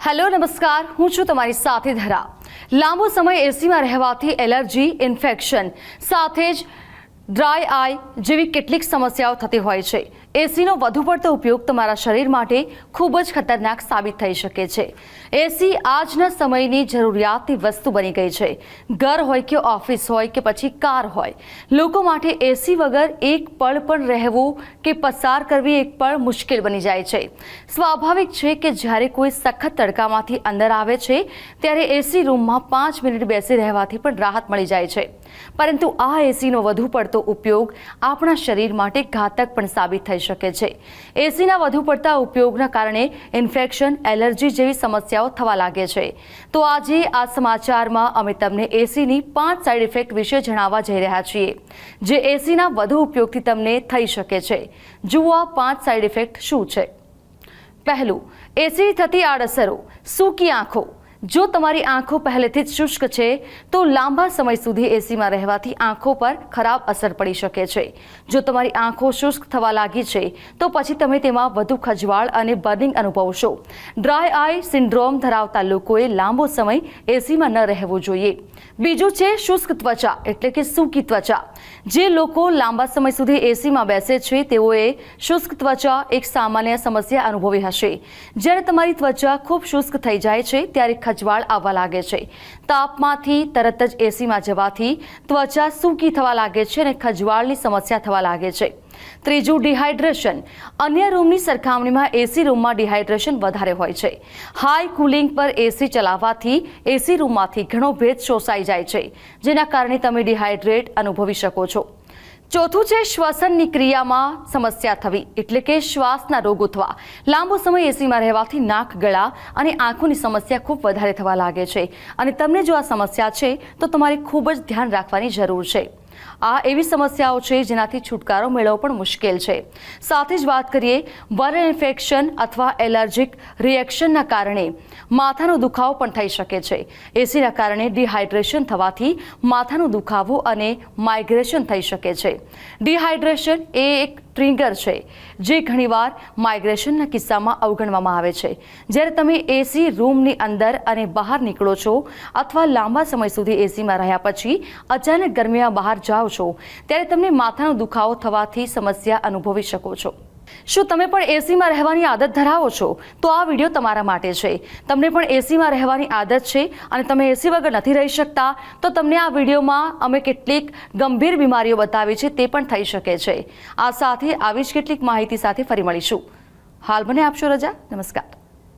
Hello નમસ્કાર, હું છું તમારી સાથે ધરા। લાંબો સમય એસીમાં રહેવાથી એલર્જી, ઇન્ફેક્શન સાથે જ ડ્રાય આઈ જેવી કેટલીક સમસ્યાઓ થતી હોય છે। એસીનો વધુ પડતો ઉપયોગ તમારા શરીર માટે ખૂબ જ ખતરનાક સાબિત થઈ શકે છે। એસી આજના સમયની જરૂરિયાતની વસ્તુ બની ગઈ છે। ઘર હોય કે ઓફિસ હોય કે પછી કાર હોય, લોકો માટે એસી વગર એક પળ પણ રહેવું કે પસાર કરવી એક પળ મુશ્કેલ બની જાય છે। સ્વાભાવિક છે કે જ્યારે કોઈ સખત તડકામાંથી અંદર આવે છે ત્યારે એસી રૂમમાં 5 મિનિટ બેસી રહેવાથી પણ રાહત મળી જાય છે, પરંતુ આ એસીનો વધુ પડતો ઉપયોગ આપણા શરીર માટે ઘાતક પણ સાબિત થઈ શકે છે। એસીના વધુ પડતા ઉપયોગના કારણે ઇન્ફેક્શન, એલર્જી જેવી સમસ્યાઓ થવા લાગે છે। તો આજે આ સમાચારમાં અમે તમને એસીની 5 સાઇડ ઇફેક્ટ વિશે જણાવવા જઈ રહ્યા છીએ, જે એસીના વધુ ઉપયોગથી તમને થઈ શકે છે। જુઓ આ 5 સાઇડ ઇફેક્ટ શું છે। પહેલું, એસીની થતી આડઅસરો। સૂકી આંખો। જો તમારી આંખો પહેલેથી જ શુષ્ક છે તો લાંબા સમય સુધી એસીમાં રહેવાથી આંખો પર ખરાબ અસર પડી શકે છે। જો તમારી આંખો શુષ્ક થવા લાગી છે તો પછી તમે તેમાં વધુ ખજવાળ અને બર્નિંગ અનુભવશો। ડ્રાય આઈ સિન્ડ્રોમ ધરાવતા લોકોએ લાંબો સમય એસીમાં ન રહેવું જોઈએ। બીજું છે શુષ્ક ત્વચા એટલે કે સૂકી ત્વચા। જે લોકો લાંબા સમય સુધી એસીમાં બેસે છે તેઓએ શુષ્ક ત્વચા એક સામાન્ય સમસ્યા અનુભવી હશે। જ્યારે તમારી ત્વચા ખૂબ શુષ્ક થઈ જાય છે ત્યારે ખજવાળ આવવા લાગે છે। તાપમાંથી તરત જ એસીમાં જવાથી ત્વચા સૂકી થવા લાગે છે અને ખજવાળની સમસ્યા થવા લાગે છે। ત્રીજું, ડિહાઇડ્રેશન। અન્ય રૂમની સરખામણીમાં એસી રૂમમાં ડિહાઇડ્રેશન વધારે હોય છે। હાઈ કુલિંગ પર એસી ચલાવવાથી એસી રૂમમાંથી ઘણો ભેજ શોષાઈ જાય છે, જેના કારણે તમે ડિહાઇડ્રેટ અનુભવી શકો છો। ચોથું છે શ્વસનની ક્રિયામાં સમસ્યા થવી એટલે કે શ્વાસના રોગો થવા। લાંબો સમય એસીમાં રહેવાથી નાક, ગળા અને આંખોની સમસ્યા ખૂબ વધારે થવા લાગે છે અને તમને જો આ સમસ્યા છે તો તમારે ખૂબ જ ધ્યાન રાખવાની જરૂર છે। આ એવી સમસ્યાઓ છે જેનાથી છુટકારો મેળવવો પણ મુશ્કેલ છે। સાથે જ વાત કરીએ વાયરલ ઇન્ફેક્શન અથવા એલર્જીક રિએક્શનના કારણે માથાનો દુખાવો પણ થઈ શકે છે। એસીના કારણે ડિહાઇડ્રેશન થવાથી માથાનો દુખાવો અને માઇગ્રેશન થઈ શકે છે। ડિહાઇડ્રેશન એ એક ટ્રિગર છે જે ઘણીવાર માઇગ્રેશનના કિસ્સામાં અવગણવામાં આવે છે। જ્યારે તમે એસી રૂમની અંદર અને બહાર નીકળો છો અથવા લાંબા સમય સુધી એસીમાં રહ્યા પછી અચાનક ગરમીમાં બહાર જાઓ છો ત્યારે તમને માથાનો દુખાવો થવાથી સમસ્યા અનુભવી શકો છો। શું તમે પણ એસીમાં રહેવાની આદત ધરાવો છો? તો આ વિડીયો તમારા માટે છે। તમને પણ એસીમાં રહેવાની આદત છે અને તમે એસી વગર નથી રહી શકતા તો તમને આ વિડીયોમાં અમે કેટલીક ગંભીર બીમારીઓ બતાવી છે તે પણ થઈ શકે છે। આ સાથે આવી જ કેટલીક માહિતી સાથે ફરી મળીશું। હાલ મને આપશો રજા। નમસ્કાર।